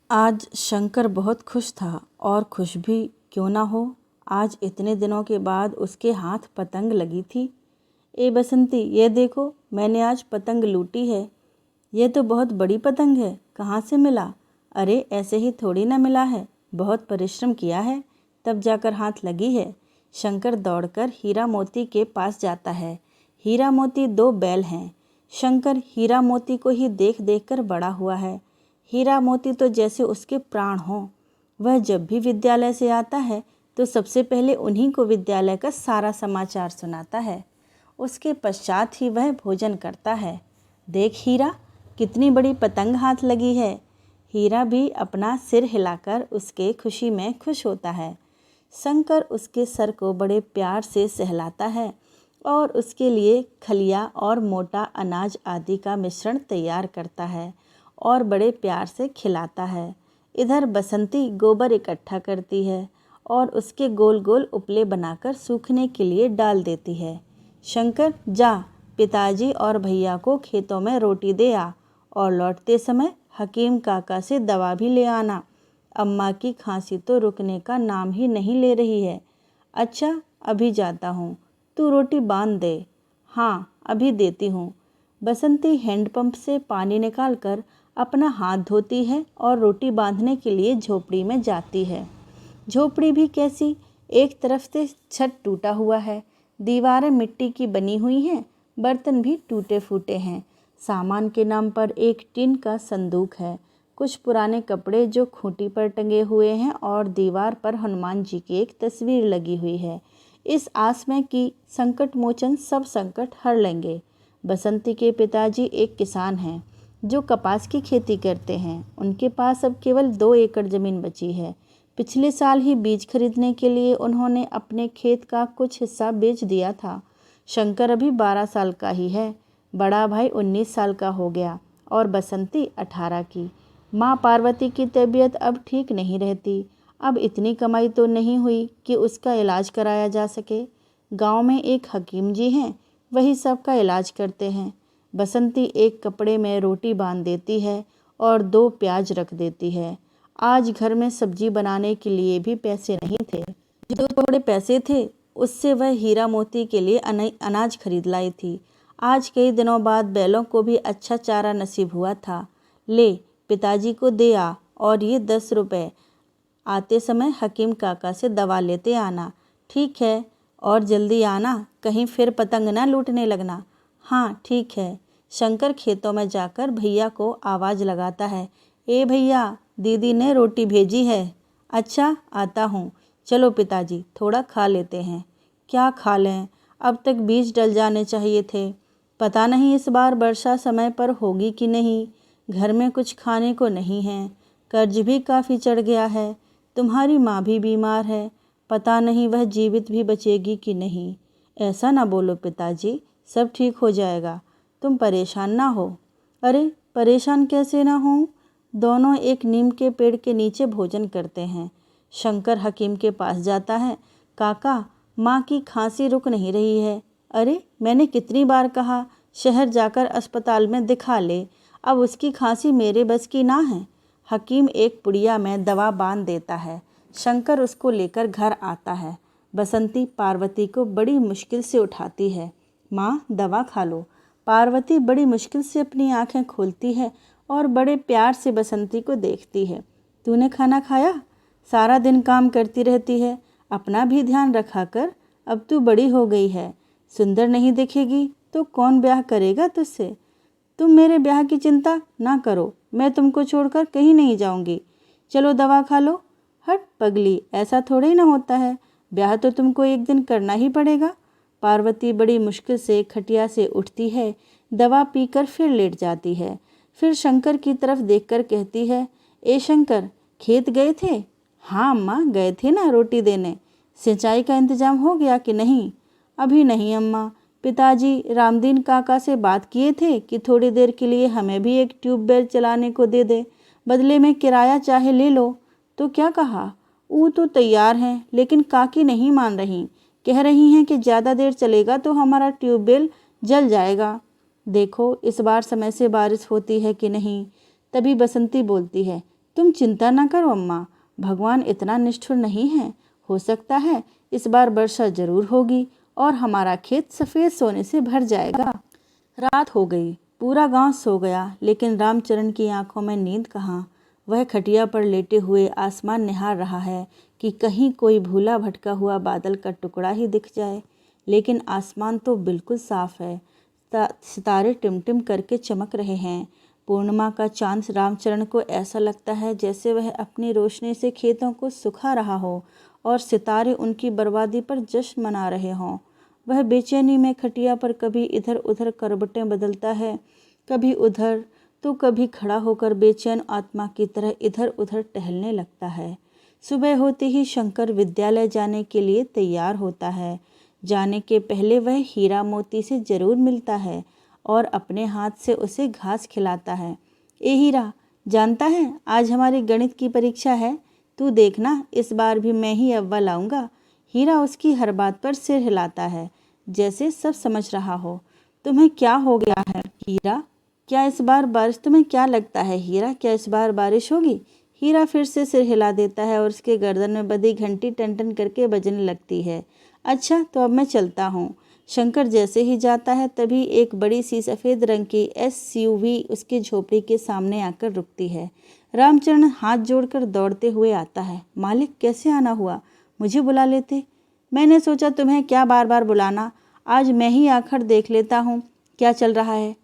आज शंकर बहुत खुश था और खुश भी क्यों ना हो, आज इतने दिनों के बाद उसके हाथ पतंग लगी थी। ए बसंती, ये देखो मैंने आज पतंग लूटी है। ये तो बहुत बड़ी पतंग है, कहाँ से मिला? अरे ऐसे ही थोड़ी ना मिला है, बहुत परिश्रम किया है तब जाकर हाथ लगी है। शंकर दौड़कर हीरा मोती के पास जाता है। हीरा मोती दो बैल हैं। शंकर हीरा मोती को ही देख देख कर बड़ा हुआ है। हीरा मोती तो जैसे उसके प्राण हों। वह जब भी विद्यालय से आता है तो सबसे पहले उन्हीं को विद्यालय का सारा समाचार सुनाता है। उसके पश्चात ही वह भोजन करता है। देख हीरा, कितनी बड़ी पतंग हाथ लगी है। हीरा भी अपना सिर हिलाकर उसके खुशी में खुश होता है। शंकर उसके सर को बड़े प्यार से सहलाता है और उसके लिए खलिया और मोटा अनाज आदि का मिश्रण तैयार करता है और बड़े प्यार से खिलाता है। इधर बसंती गोबर इकट्ठा करती है और उसके गोल गोल उपले बनाकर सूखने के लिए डाल देती है। शंकर, जा पिताजी और भैया को खेतों में रोटी दे आ और लौटते समय हकीम काका से दवा भी ले आना। अम्मा की खांसी तो रुकने का नाम ही नहीं ले रही है। अच्छा, अभी जाता हूँ, तू रोटी बांध दे। हाँ, अभी देती हूँ। बसंती हैंडपंप से पानी निकालकर अपना हाथ धोती है और रोटी बांधने के लिए झोपड़ी में जाती है। झोपड़ी भी कैसी, एक तरफ से छत टूटा हुआ है, दीवारें मिट्टी की बनी हुई हैं, बर्तन भी टूटे फूटे हैं। सामान के नाम पर एक टिन का संदूक है, कुछ पुराने कपड़े जो खूंटी पर टंगे हुए हैं और दीवार पर हनुमान जी की एक तस्वीर लगी हुई है, इस आस में कि संकट मोचन सब संकट हर लेंगे। बसंती के पिताजी एक किसान हैं जो कपास की खेती करते हैं। उनके पास अब केवल 2 एकड़ ज़मीन बची है। पिछले साल ही बीज खरीदने के लिए उन्होंने अपने खेत का कुछ हिस्सा बेच दिया था। शंकर अभी 12 साल का ही है, बड़ा भाई 19 साल का हो गया और बसंती 18 की। माँ पार्वती की तबीयत अब ठीक नहीं रहती। अब इतनी कमाई तो नहीं हुई कि उसका इलाज कराया जा सके। गांव में एक हकीम जी हैं, वही सबका इलाज करते हैं। बसंती एक कपड़े में रोटी बांध देती है और 2 प्याज रख देती है। आज घर में सब्जी बनाने के लिए भी पैसे नहीं थे। जो थोड़े पैसे थे उससे वह हीरा मोती के लिए अनाज खरीद लाई थी। आज कई दिनों बाद बैलों को भी अच्छा चारा नसीब हुआ था। ले, पिताजी को दे आ और ये 10 रुपए। आते समय हकीम काका से दवा लेते आना। ठीक है, और जल्दी आना, कहीं फिर पतंग ना लूटने लगना। हाँ ठीक है। शंकर खेतों में जाकर भैया को आवाज़ लगाता है। ए भैया, दीदी ने रोटी भेजी है। अच्छा, आता हूँ। चलो पिताजी, थोड़ा खा लेते हैं। क्या खा लें, अब तक बीज डल जाने चाहिए थे। पता नहीं इस बार वर्षा समय पर होगी कि नहीं। घर में कुछ खाने को नहीं है, कर्ज भी काफ़ी चढ़ गया है। तुम्हारी माँ भी बीमार है, पता नहीं वह जीवित भी बचेगी कि नहीं। ऐसा ना बोलो पिताजी, सब ठीक हो जाएगा, तुम परेशान ना हो। अरे परेशान कैसे ना हूँ, दोनों एक नीम के पेड़ के नीचे भोजन करते हैं। शंकर हकीम के पास जाता है। काका, माँ की खांसी रुक नहीं रही है। अरे मैंने कितनी बार कहा शहर जाकर अस्पताल में दिखा ले, अब उसकी खांसी मेरे बस की ना है। हकीम एक पुड़िया में दवा बांध देता है। शंकर उसको लेकर घर आता है। बसंती पार्वती को बड़ी मुश्किल से उठाती है। माँ, दवा खा लो। पार्वती बड़ी मुश्किल से अपनी आंखें खोलती है और बड़े प्यार से बसंती को देखती है। तूने खाना खाया? सारा दिन काम करती रहती है, अपना भी ध्यान रखा कर। अब तू बड़ी हो गई है, सुंदर नहीं दिखेगी तो कौन ब्याह करेगा तुझसे। तुम मेरे ब्याह की चिंता ना करो, मैं तुमको छोड़कर कहीं नहीं जाऊंगी। चलो दवा खा लो। हट पगली, ऐसा थोड़ा ही ना होता है, ब्याह तो तुमको एक दिन करना ही पड़ेगा। पार्वती बड़ी मुश्किल से खटिया से उठती है, दवा पीकर फिर लेट जाती है। फिर शंकर की तरफ देखकर कहती है, ए शंकर, खेत गए थे? हाँ अम्मा, गए थे ना रोटी देने। सिंचाई का इंतजाम हो गया कि नहीं? अभी नहीं अम्मा, पिताजी रामदीन काका से बात किए थे कि थोड़ी देर के लिए हमें भी एक ट्यूबवेल चलाने को दे दे, बदले में किराया चाहे ले लो। तो क्या कहा? वो तो तैयार हैं, लेकिन काकी नहीं मान रही, कह रही हैं कि ज़्यादा देर चलेगा तो हमारा ट्यूबवेल जल जाएगा। देखो इस बार समय से बारिश होती है कि नहीं। तभी बसंती बोलती है, तुम चिंता ना करो अम्मा, भगवान इतना निष्ठुर नहीं है। हो सकता है इस बार वर्षा जरूर होगी और हमारा खेत सफ़ेद सोने से भर जाएगा। रात हो गई, पूरा गांव सो गया, लेकिन रामचरण की आंखों में नींद कहाँ। वह खटिया पर लेटे हुए आसमान निहार रहा है कि कहीं कोई भूला भटका हुआ बादल का टुकड़ा ही दिख जाए। लेकिन आसमान तो बिल्कुल साफ है, सितारे टिमटिम करके चमक रहे हैं। पूर्णिमा का चांद रामचरण को ऐसा लगता है जैसे वह अपनी रोशनी से खेतों को सुखा रहा हो और सितारे उनकी बर्बादी पर जश्न मना रहे हों। वह बेचैनी में खटिया पर कभी इधर उधर करवटें बदलता है, कभी उधर तो कभी खड़ा होकर बेचैन आत्मा की तरह इधर उधर टहलने लगता है। सुबह होते ही शंकर विद्यालय जाने के लिए तैयार होता है। जाने के पहले वह हीरा मोती से जरूर मिलता है और अपने हाथ से उसे घास खिलाता है। ए हीरा, जानता है आज हमारी गणित की परीक्षा है, तू देखना इस बार भी मैं ही अव्वल आऊँगा। हीरा उसकी हर बात पर सिर हिलाता है, जैसे सब समझ रहा हो। तुम्हें क्या हो गया है हीरा? क्या इस बार बारिश तुम्हें क्या लगता है हीरा, क्या इस बार बारिश होगी? हीरा फिर से सिर हिला देता है और उसके गर्दन में बंधी घंटी टन टन करके बजने लगती है। अच्छा, तो अब मैं चलता हूँ। शंकर जैसे ही जाता है तभी एक बड़ी सी सफ़ेद रंग की SUV उसकी झोपड़ी के सामने आकर रुकती है। रामचरण हाथ जोड़कर दौड़ते हुए आता है। मालिक, कैसे आना हुआ? मुझे बुला लेते। मैंने सोचा तुम्हें क्या बार बार बुलाना, आज मैं ही आकर देख लेता हूँ क्या चल रहा है।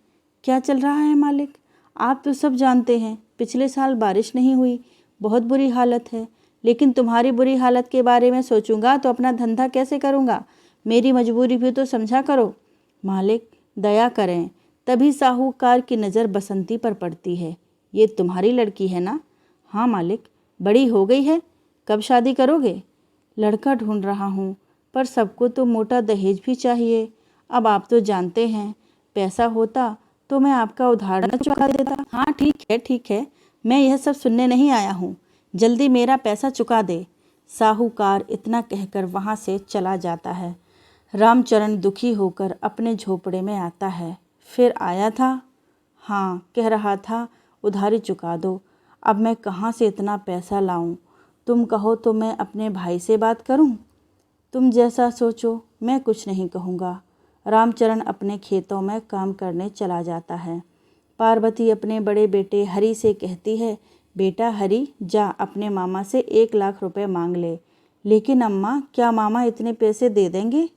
क्या चल रहा है मालिक? आप तो सब जानते हैं, पिछले साल बारिश नहीं हुई, बहुत बुरी हालत है। लेकिन तुम्हारी बुरी हालत के बारे में सोचूंगा तो अपना धंधा कैसे करूंगा? मेरी मजबूरी भी तो समझा करो। मालिक, दया करें। तभी साहूकार की नज़र बसंती पर पड़ती है। ये तुम्हारी लड़की है ना? हाँ मालिक। बड़ी हो गई है, कब शादी करोगे? लड़का ढूंढ रहा हूँ, पर सबको तो मोटा दहेज भी चाहिए। अब आप तो जानते हैं, पैसा होता तो मैं आपका उधार न चुका देता। हाँ ठीक है, मैं यह सब सुनने नहीं आया हूँ, जल्दी मेरा पैसा चुका दे। साहूकार इतना कहकर वहाँ से चला जाता है। रामचरण दुखी होकर अपने झोपड़े में आता है। फिर आया था? हाँ, कह रहा था उधारी चुका दो। अब मैं कहाँ से इतना पैसा लाऊं? तुम कहो तो मैं अपने भाई से बात करूं? तुम जैसा सोचो, मैं कुछ नहीं कहूँगा। रामचरण अपने खेतों में काम करने चला जाता है। पार्वती अपने बड़े बेटे हरि से कहती है, बेटा हरि, जा अपने मामा से 1 लाख रुपए मांग ले। लेकिन अम्मा, क्या मामा इतने पैसे दे देंगे?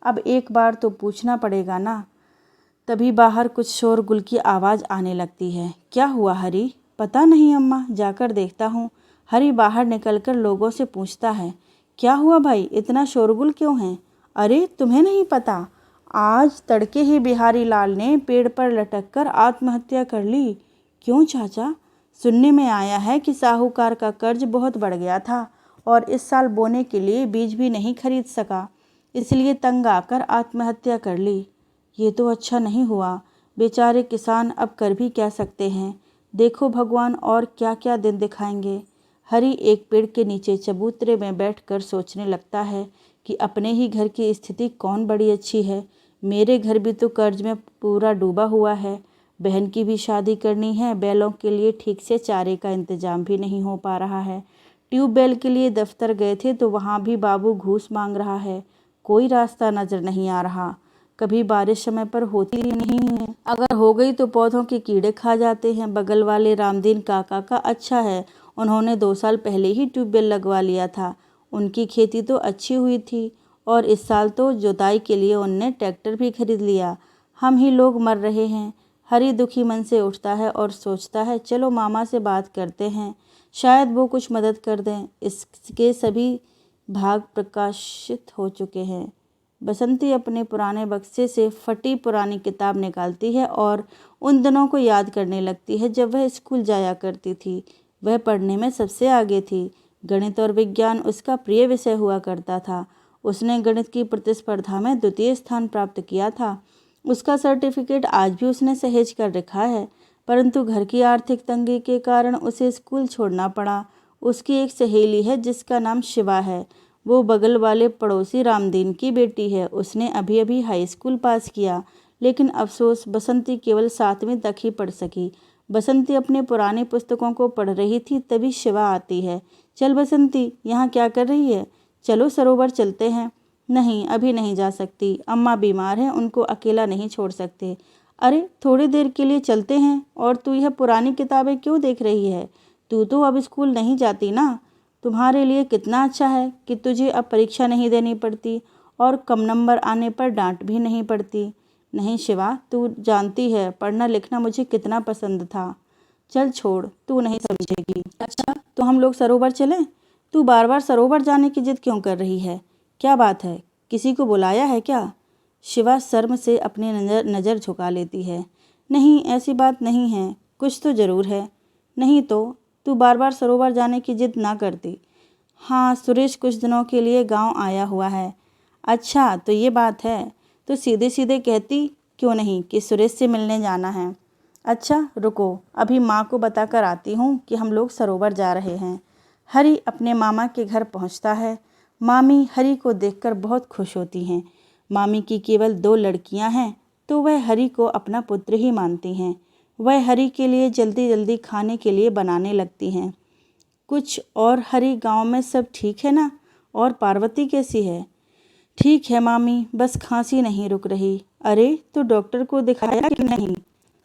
अब एक बार तो पूछना पड़ेगा ना। तभी बाहर कुछ शोरगुल की आवाज़ आने लगती है। क्या हुआ हरि? पता नहीं अम्मा, जाकर देखता हूँ। हरि बाहर निकलकर लोगों से पूछता है, क्या हुआ भाई, इतना शोरगुल क्यों है? अरे तुम्हें नहीं पता, आज तड़के ही बिहारी लाल ने पेड़ पर लटक कर आत्महत्या कर ली। क्यों चाचा? सुनने में आया है कि साहूकार का कर्ज बहुत बढ़ गया था और इस साल बोने के लिए बीज भी नहीं खरीद सका, इसलिए तंग आकर आत्महत्या कर ली। ये तो अच्छा नहीं हुआ, बेचारे किसान अब कर भी क्या सकते हैं। देखो भगवान और क्या क्या दिन दिखाएंगे। हरि एक पेड़ के नीचे चबूतरे में बैठकर सोचने लगता है कि अपने ही घर की स्थिति कौन बड़ी अच्छी है। मेरे घर भी तो कर्ज में पूरा डूबा हुआ है। बहन की भी शादी करनी है, बैलों के लिए ठीक से चारे का इंतजाम भी नहीं हो पा रहा है। ट्यूबवेल के लिए दफ्तर गए थे तो वहाँ भी बाबू घूस मांग रहा है। कोई रास्ता नज़र नहीं आ रहा। कभी बारिश समय पर होती नहीं है, अगर हो गई तो पौधों के कीड़े खा जाते हैं। बगल वाले रामदीन काका का अच्छा है, उन्होंने 2 साल पहले ही ट्यूबवेल लगवा लिया था। उनकी खेती तो अच्छी हुई थी और इस साल तो जुताई के लिए उनने ट्रैक्टर भी खरीद लिया। हम ही लोग मर रहे हैं। हरि दुखी मन से उठता है और सोचता है, चलो मामा से बात करते हैं, शायद वो कुछ मदद कर दें। इसके सभी भाग प्रकाशित हो चुके हैं। बसंती अपने पुराने बक्से से फटी पुरानी किताब निकालती है और उन दिनों को याद करने लगती है जब वह स्कूल जाया करती थी। वह पढ़ने में सबसे आगे थी। गणित और विज्ञान उसका प्रिय विषय हुआ करता था। उसने गणित की प्रतिस्पर्धा में 2य स्थान प्राप्त किया था। उसका सर्टिफिकेट आज भी उसने सहेज कर रखा है, परंतु घर की आर्थिक तंगी के कारण उसे स्कूल छोड़ना पड़ा। उसकी एक सहेली है जिसका नाम शिवा है। वो बगल वाले पड़ोसी रामदीन की बेटी है। उसने अभी अभी हाई स्कूल पास किया, लेकिन अफसोस बसंती केवल 7वीं तक ही पढ़ सकी। बसंती अपने पुराने पुस्तकों को पढ़ रही थी, तभी शिवा आती है। चल बसंती, यहाँ क्या कर रही है? चलो सरोवर चलते हैं। नहीं, अभी नहीं जा सकती, अम्मा बीमार हैं, उनको अकेला नहीं छोड़ सकते। अरे थोड़ी देर के लिए चलते हैं। और तू यह पुरानी किताबें क्यों देख रही है? तू तो अब स्कूल नहीं जाती ना। तुम्हारे लिए कितना अच्छा है कि तुझे अब परीक्षा नहीं देनी पड़ती और कम नंबर आने पर डांट भी नहीं पड़ती। नहीं शिवा, तू जानती है पढ़ना लिखना मुझे कितना पसंद था। चल छोड़, तू नहीं समझेगी। अच्छा तो हम लोग सरोवर चलें? तू बार बार सरोवर जाने की जिद क्यों कर रही है? क्या बात है, किसी को बुलाया है क्या? शिवा शर्म से अपनी नज़र झुका लेती है। नहीं, ऐसी बात नहीं है, कुछ तो ज़रूर है। नहीं तो तू बार बार सरोवर जाने की जिद ना करती। हाँ, सुरेश कुछ दिनों के लिए गांव आया हुआ है। अच्छा तो ये बात है, तो सीधे सीधे कहती क्यों नहीं कि सुरेश से मिलने जाना है। अच्छा रुको, अभी माँ को बताकर आती हूँ कि हम लोग सरोवर जा रहे हैं। हरी अपने मामा के घर पहुँचता है। मामी हरी को देखकर बहुत खुश होती हैं। मामी की केवल 2 लड़कियां हैं, तो वह हरी को अपना पुत्र ही मानती हैं। वह हरी के लिए जल्दी जल्दी खाने के लिए बनाने लगती हैं। कुछ और हरी, गांव में सब ठीक है ना? और पार्वती कैसी है? ठीक है मामी, बस खांसी नहीं रुक रही। अरे तो डॉक्टर को दिखाया कि नहीं?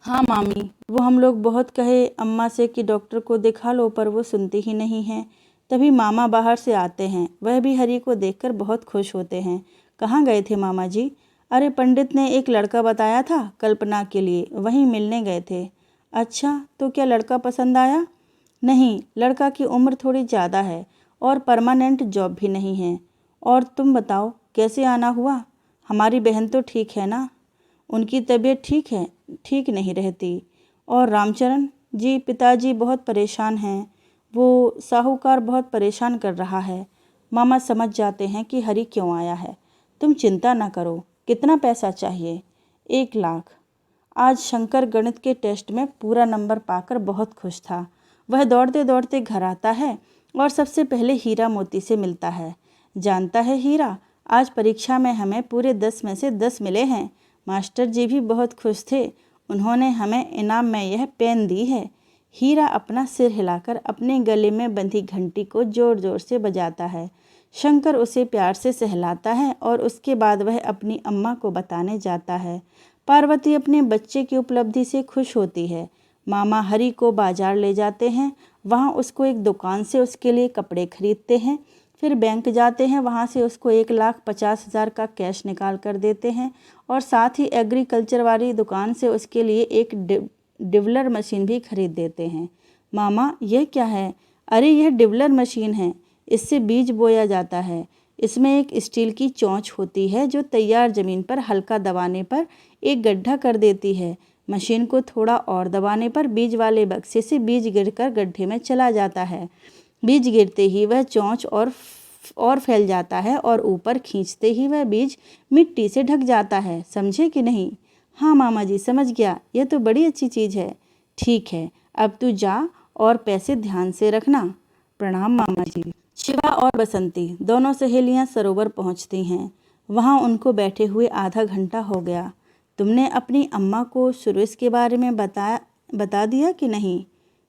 हाँ मामी, वो हम लोग बहुत कहे अम्मा से कि डॉक्टर को दिखा लो, पर वो सुनती ही नहीं हैं। तभी मामा बाहर से आते हैं, वह भी हरी को देखकर बहुत खुश होते हैं। कहाँ गए थे मामा जी? अरे पंडित ने एक लड़का बताया था कल्पना के लिए, वहीं मिलने गए थे। अच्छा तो क्या लड़का पसंद आया? नहीं, लड़का की उम्र थोड़ी ज़्यादा है और परमानेंट जॉब भी नहीं है। और तुम बताओ कैसे आना हुआ? हमारी बहन तो ठीक है ना? उनकी तबीयत ठीक है? ठीक नहीं रहती। और रामचरण जी, पिताजी बहुत परेशान हैं। वो साहूकार बहुत परेशान कर रहा है। मामा समझ जाते हैं कि हरी क्यों आया है। तुम चिंता ना करो। कितना पैसा चाहिए? 1 लाख। आज शंकर गणित के टेस्ट में पूरा नंबर पाकर बहुत खुश था। वह दौड़ते दौड़ते घर आता है और सबसे पहले हीरा मोती से मिलता है। जानता है हीरा, आज परीक्षा में हमें पूरे 10 में से 10 मिले हैं। मास्टर जी भी बहुत खुश थे, उन्होंने हमें इनाम में यह पेन दी है। हीरा अपना सिर हिलाकर अपने गले में बंधी घंटी को जोर जोर से बजाता है। शंकर उसे प्यार से सहलाता है और उसके बाद वह अपनी अम्मा को बताने जाता है। पार्वती अपने बच्चे की उपलब्धि से खुश होती है। मामा हरी को बाजार ले जाते हैं, वहाँ उसको एक दुकान से उसके लिए कपड़े खरीदते हैं। फिर बैंक जाते हैं, वहाँ से उसको 1,50,000 का कैश निकाल कर देते हैं और साथ ही एग्रीकल्चर वाली दुकान से उसके लिए एक डिवलर मशीन भी खरीद देते हैं। मामा यह क्या है? अरे यह डिवलर मशीन है, इससे बीज बोया जाता है। इसमें एक स्टील की चोंच होती है जो तैयार ज़मीन पर हल्का दबाने पर एक गड्ढा कर देती है। मशीन को थोड़ा और दबाने पर बीज वाले बक्से से बीज गिरकर गड्ढे में चला जाता है। बीज गिरते ही वह चोंच और फैल जाता है और ऊपर खींचते ही वह बीज मिट्टी से ढक जाता है। समझे कि नहीं? हाँ मामा जी, समझ गया, यह तो बड़ी अच्छी चीज़ है। ठीक है, अब तू जा और पैसे ध्यान से रखना। प्रणाम मामा जी। शिवा और बसंती दोनों सहेलियां सरोवर पहुंचती हैं। वहां उनको बैठे हुए आधा घंटा हो गया। तुमने अपनी अम्मा को सुरेश के बारे में बता दिया कि नहीं?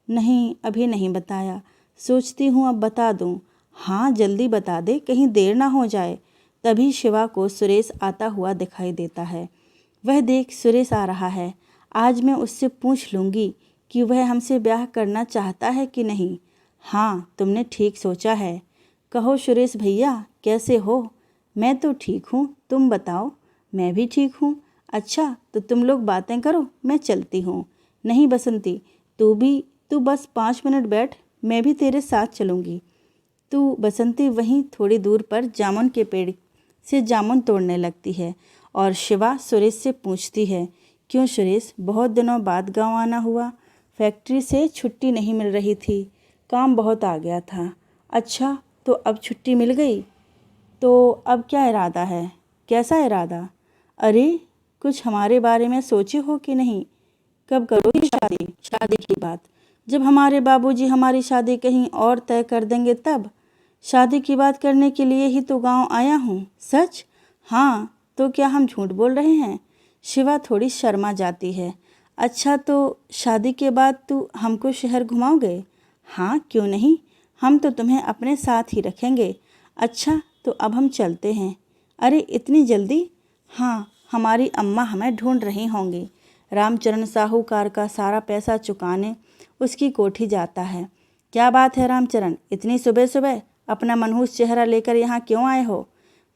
नहीं, अभी नहीं बताया, सोचती हूँ अब बता दूँ। हाँ जल्दी बता दे, कहीं देर ना हो जाए। तभी शिवा को सुरेश आता हुआ दिखाई देता है। वह देख सुरेश आ रहा है। आज मैं उससे पूछ लूँगी कि वह हमसे ब्याह करना चाहता है कि नहीं। हाँ तुमने ठीक सोचा है। कहो सुरेश भैया, कैसे हो? मैं तो ठीक हूँ, तुम बताओ। मैं भी ठीक हूँ। अच्छा तो तुम लोग बातें करो, मैं चलती हूँ। नहीं बसंती, तू बस 5 मिनट बैठ, मैं भी तेरे साथ चलूँगी। बसंती वहीं थोड़ी दूर पर जामुन के पेड़ से जामुन तोड़ने लगती है और शिवा सुरेश से पूछती है, क्यों सुरेश, बहुत दिनों बाद गांव आना हुआ? फैक्ट्री से छुट्टी नहीं मिल रही थी, काम बहुत आ गया था। अच्छा तो अब छुट्टी मिल गई, तो अब क्या इरादा है? कैसा इरादा? अरे कुछ हमारे बारे में सोचे हो कि नहीं? कब करोगी शादी? शादी की बात जब हमारे बाबूजी हमारी शादी कहीं और तय कर देंगे तब। शादी की बात करने के लिए ही तो गांव आया हूँ। सच? हाँ, तो क्या हम झूठ बोल रहे हैं? शिवा थोड़ी शर्मा जाती है। अच्छा, तो शादी के बाद तू हमको शहर घुमाओगे? हाँ, क्यों नहीं, हम तो तुम्हें अपने साथ ही रखेंगे। अच्छा, तो अब हम चलते हैं। अरे इतनी जल्दी? हाँ, हमारी अम्मा हमें ढूंढ रही होंगी। रामचरण साहूकार का सारा पैसा चुकाने उसकी कोठी जाता है। क्या बात है रामचरण, इतनी सुबह सुबह अपना मनहूस चेहरा लेकर यहाँ क्यों आए हो?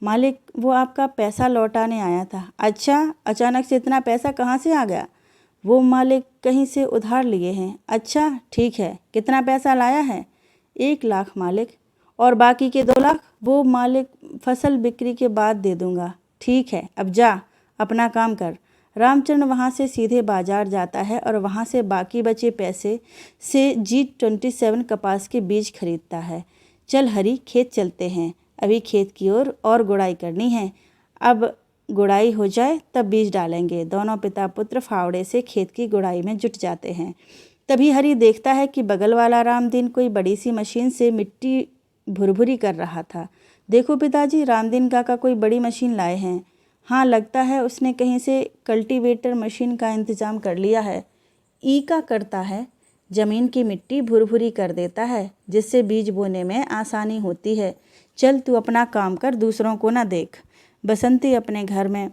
मालिक, वो आपका पैसा लौटाने आया था। अच्छा, अचानक से इतना पैसा कहाँ से आ गया? वो मालिक कहीं से उधार लिए हैं। अच्छा, ठीक है, कितना पैसा लाया है? 1 लाख मालिक। और बाकी के 2 लाख? वो मालिक फसल बिक्री के बाद दे दूंगा। ठीक है, अब जा अपना काम कर। रामचरण वहाँ से सीधे बाजार जाता है और वहाँ से बाकी बचे पैसे से G27 कपास के बीज खरीदता है। चल हरी, खेत चलते हैं, अभी खेत की ओर और गुड़ाई करनी है। अब गुड़ाई हो जाए तब बीज डालेंगे। दोनों पिता पुत्र फावड़े से खेत की गुड़ाई में जुट जाते हैं। तभी हरी देखता है कि बगल वाला रामदीन कोई बड़ी सी मशीन से मिट्टी भुरभुरी कर रहा था। देखो पिताजी, रामदीन काका कोई बड़ी मशीन लाए हैं। हाँ, लगता है उसने कहीं से कल्टीवेटर मशीन का इंतजाम कर लिया है। का करता है, जमीन की मिट्टी भुरभुरी कर देता है, जिससे बीज बोने में आसानी होती है। चल तू अपना काम कर, दूसरों को ना देख। बसंती अपने घर में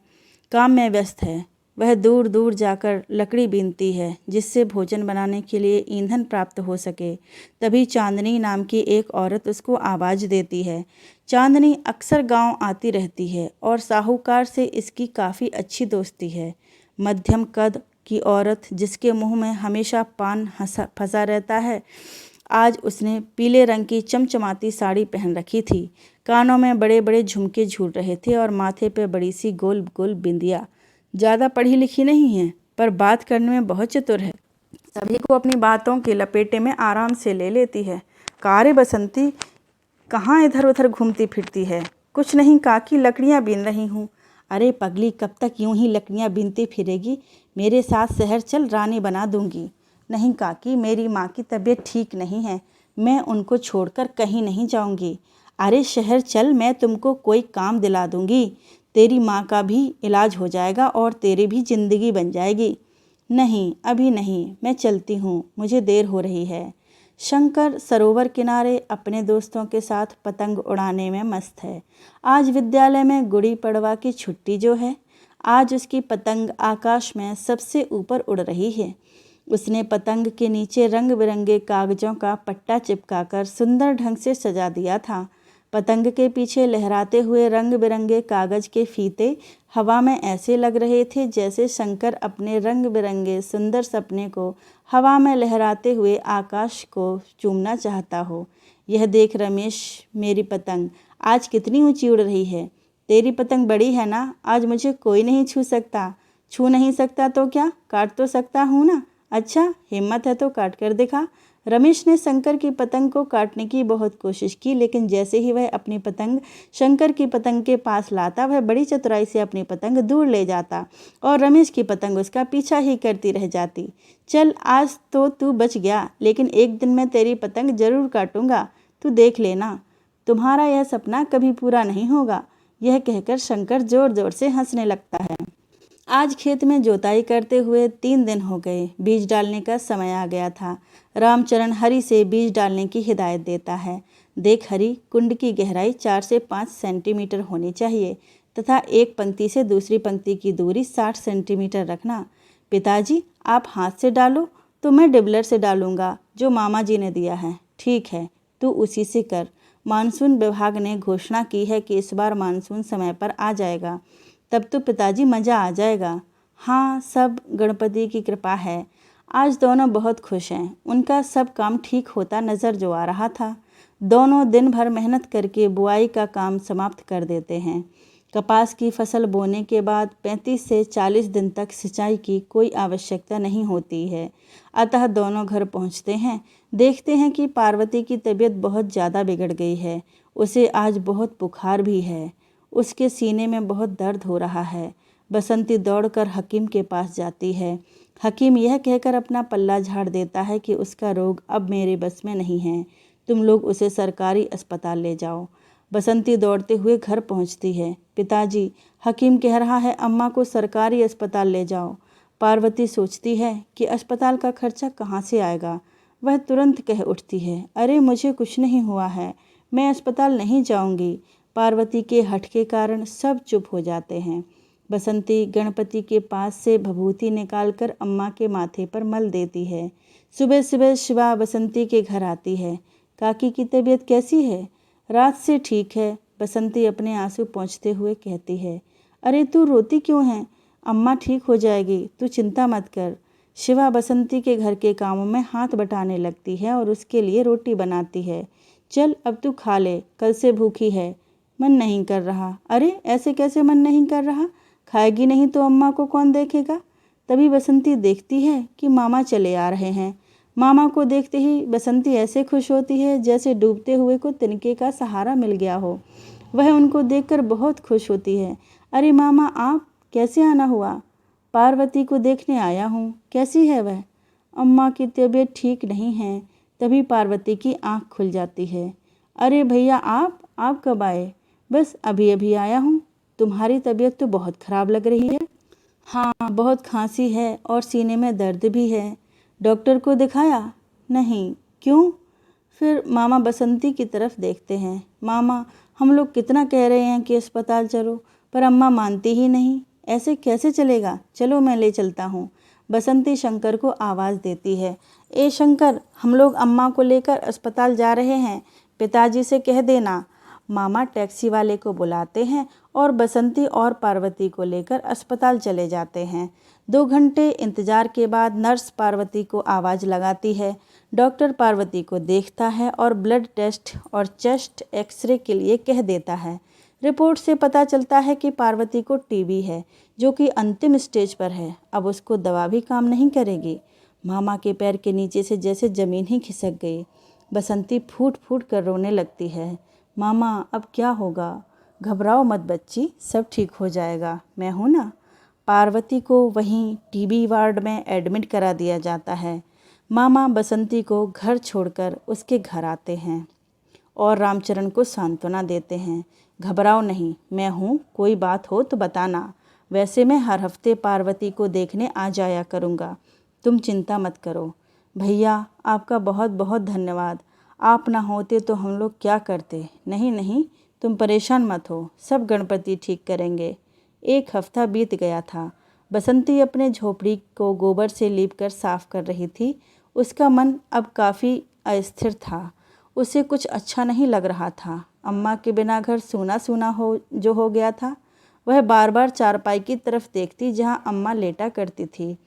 काम में व्यस्त है। वह दूर दूर जाकर लकड़ी बीनती है, जिससे भोजन बनाने के लिए ईंधन प्राप्त हो सके। तभी चांदनी नाम की एक औरत उसको आवाज़ देती है। चांदनी अक्सर गांव आती रहती है और साहूकार से इसकी काफ़ी अच्छी दोस्ती है। मध्यम कद की औरत, जिसके मुंह में हमेशा पान फंसा रहता है। आज उसने पीले रंग की चमचमाती साड़ी पहन रखी थी। कानों में बड़े बड़े झुमके झूल रहे थे और माथे पे बड़ी सी गोल गोल बिंदिया। ज़्यादा पढ़ी लिखी नहीं है, पर बात करने में बहुत चतुर है। सभी को अपनी बातों के लपेटे में आराम से ले लेती है। कारे बसंती, कहाँ इधर उधर घूमती फिरती है? कुछ नहीं काकी, लकड़ियाँ बीन रही हूँ। अरे पगली, कब तक यूं ही लकड़ियाँ बीनती फिरेगी? मेरे साथ शहर चल, रानी बना दूंगी। नहीं काकी, मेरी माँ की तबीयत ठीक नहीं है, मैं उनको छोड़कर कहीं नहीं जाऊंगी। अरे शहर चल, मैं तुमको कोई काम दिला दूंगी। तेरी माँ का भी इलाज हो जाएगा और तेरी भी जिंदगी बन जाएगी। नहीं, अभी नहीं, मैं चलती हूँ, मुझे देर हो रही है। शंकर सरोवर किनारे अपने दोस्तों के साथ पतंग उड़ाने में मस्त है। आज विद्यालय में गुड़ी पड़वा की छुट्टी जो है, आज उसकी पतंग आकाश में सबसे ऊपर उड़ रही है। उसने पतंग के नीचे रंग बिरंगे कागजों का पट्टा चिपकाकर सुंदर ढंग से सजा दिया था। पतंग के पीछे लहराते हुए रंग बिरंगे कागज के फीते हवा में ऐसे लग रहे थे जैसे शंकर अपने रंग बिरंगे सुंदर सपने को हवा में लहराते हुए आकाश को चूमना चाहता हो। यह देख रमेश, मेरी पतंग आज कितनी ऊंची उड़ रही है। तेरी पतंग बड़ी है ना, आज मुझे कोई नहीं छू सकता। छू नहीं सकता तो क्या, काट तो सकता हूँ ना। अच्छा, हिम्मत है तो काट कर दिखा। रमेश ने शंकर की पतंग को काटने की बहुत कोशिश की, लेकिन जैसे ही वह अपनी पतंग शंकर की पतंग के पास लाता, वह बड़ी चतुराई से अपनी पतंग दूर ले जाता और रमेश की पतंग उसका पीछा ही करती रह जाती। चल, आज तो तू बच गया, लेकिन एक दिन मैं तेरी पतंग जरूर काटूंगा, तू देख लेना। तुम्हारा यह सपना कभी पूरा नहीं होगा। यह कहकर शंकर जोर जोर से हंसने लगता है। आज खेत में जोताई करते हुए 3 दिन हो गए। बीज डालने का समय आ गया था। रामचरण हरी से बीज डालने की हिदायत देता है। देख हरी, कुंड की गहराई 4 से 5 सेंटीमीटर होनी चाहिए तथा एक पंक्ति से दूसरी पंक्ति की दूरी 60 सेंटीमीटर रखना। पिताजी, आप हाथ से डालो तो मैं डिबलर से डालूंगा, जो मामा जी ने दिया है। ठीक है, तू उसी से कर। मानसून विभाग ने घोषणा की है कि इस बार मानसून समय पर आ जाएगा। तब तो पिताजी मज़ा आ जाएगा। हाँ, सब गणपति की कृपा है। आज दोनों बहुत खुश हैं। उनका सब काम ठीक होता नज़र जो आ रहा था। दोनों दिन भर मेहनत करके बुआई का काम समाप्त कर देते हैं। कपास की फसल बोने के बाद 35 से 40 दिन तक सिंचाई की कोई आवश्यकता नहीं होती है। अतः दोनों घर पहुंचते हैं। देखते हैं कि पार्वती की तबीयत बहुत ज़्यादा बिगड़ गई है। उसे आज बहुत बुखार भी है। उसके सीने में बहुत दर्द हो रहा है। बसंती दौड़कर हकीम के पास जाती है। हकीम यह कहकर अपना पल्ला झाड़ देता है कि उसका रोग अब मेरे बस में नहीं है, तुम लोग उसे सरकारी अस्पताल ले जाओ। बसंती दौड़ते हुए घर पहुंचती है। पिताजी, हकीम कह रहा है अम्मा को सरकारी अस्पताल ले जाओ। पार्वती सोचती है कि अस्पताल का खर्चा कहाँ से आएगा। वह तुरंत कह उठती है, अरे मुझे कुछ नहीं हुआ है, मैं अस्पताल नहीं जाऊंगी। पार्वती के हठ के कारण सब चुप हो जाते हैं। बसंती गणपति के पास से भभूति निकालकर अम्मा के माथे पर मल देती है। सुबह सुबह शिवा बसंती के घर आती है। काकी की तबीयत कैसी है? रात से ठीक है, बसंती अपने आंसू पोंछते हुए कहती है। अरे तू रोती क्यों है? अम्मा ठीक हो जाएगी, तू चिंता मत कर। शिवा बसंती के घर के कामों में हाथ बटाने लगती है और उसके लिए रोटी बनाती है। चल अब तू खा ले, कल से भूखी है। मन नहीं कर रहा। अरे ऐसे कैसे मन नहीं कर रहा? खाएगी नहीं तो अम्मा को कौन देखेगा? तभी बसंती देखती है कि मामा चले आ रहे हैं। मामा को देखते ही बसंती ऐसे खुश होती है जैसे डूबते हुए को तिनके का सहारा मिल गया हो। वह उनको देखकर बहुत खुश होती है। अरे मामा, आप कैसे आना हुआ? पार्वती को देखने आया हूँ। कैसी है वह? अम्मा की तबीयत ठीक नहीं है। तभी पार्वती की आंख खुल जाती है। अरे भैया, आप कब आए? बस अभी अभी आया हूँ। तुम्हारी तबीयत तो बहुत खराब लग रही है। हाँ, बहुत खांसी है और सीने में दर्द भी है। डॉक्टर को दिखाया? नहीं। क्यों? फिर मामा बसंती की तरफ देखते हैं। मामा, हम लोग कितना कह रहे हैं कि अस्पताल चलो, पर अम्मा मानती ही नहीं। ऐसे कैसे चलेगा? चलो मैं ले चलता हूँ। बसंती शंकर को आवाज़ देती है। ए शंकर, हम लोग अम्मा को लेकर अस्पताल जा रहे हैं, पिताजी से कह देना। मामा टैक्सी वाले को बुलाते हैं और बसंती और पार्वती को लेकर अस्पताल चले जाते हैं। 2 घंटे इंतजार के बाद नर्स पार्वती को आवाज़ लगाती है। डॉक्टर पार्वती को देखता है और ब्लड टेस्ट और चेस्ट एक्सरे के लिए कह देता है। रिपोर्ट से पता चलता है कि पार्वती को टीबी है, जो कि अंतिम स्टेज पर है। अब उसको दवा भी काम नहीं करेगी। मामा के पैर के नीचे से जैसे ज़मीन ही खिसक गई। बसंती फूट फूट कर रोने लगती है। मामा, अब क्या होगा? घबराओ मत बच्ची, सब ठीक हो जाएगा, मैं हूँ ना। पार्वती को वहीं टीबी वार्ड में एडमिट करा दिया जाता है। मामा बसंती को घर छोड़कर उसके घर आते हैं और रामचरण को सांत्वना देते हैं। घबराओ नहीं, मैं हूँ, कोई बात हो तो बताना। वैसे मैं हर हफ्ते पार्वती को देखने आ जाया करूँगा, तुम चिंता मत करो। भैया, आपका बहुत बहुत धन्यवाद। आप ना होते तो हम लोग क्या करते। नहीं नहीं, तुम परेशान मत हो, सब गणपति ठीक करेंगे। 1 हफ्ता बीत गया था। बसंती अपने झोपड़ी को गोबर से लीपकर साफ कर रही थी। उसका मन अब काफ़ी अस्थिर था। उसे कुछ अच्छा नहीं लग रहा था। अम्मा के बिना घर सूना सूना हो गया था। वह बार बार चारपाई की तरफ देखती जहाँ अम्मा लेटा करती थी।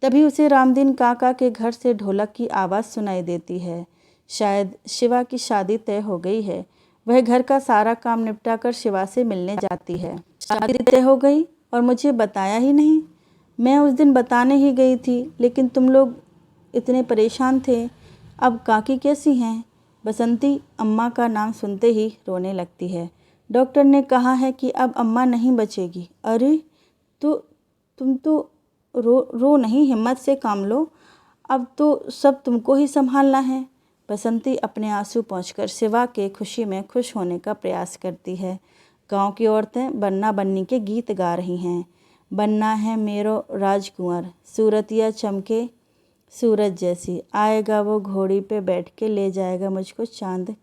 तभी उसे रामदीन काका के घर से ढोलक की आवाज़ सुनाई देती है। शायद शिवा की शादी तय हो गई है। वह घर का सारा काम निपटाकर शिवा से मिलने जाती है। शादी तय हो गई और मुझे बताया ही नहीं। मैं उस दिन बताने ही गई थी, लेकिन तुम लोग इतने परेशान थे। अब काकी कैसी हैं? बसंती अम्मा का नाम सुनते ही रोने लगती है। डॉक्टर ने कहा है कि अब अम्मा नहीं बचेगी। अरे तो तुम तो रो नहीं, हिम्मत से काम लो। अब तो सब तुमको ही संभालना है। बसंती अपने आंसू पोंछकर शिवा के खुशी में खुश होने का प्रयास करती है। गांव की औरतें बन्ना बन्नी के गीत गा रही हैं। बन्ना है मेरो राजकुंवर, सूरतिया चमके सूरज जैसी, आएगा वो घोड़ी पे बैठ के ले जाएगा मुझको चांद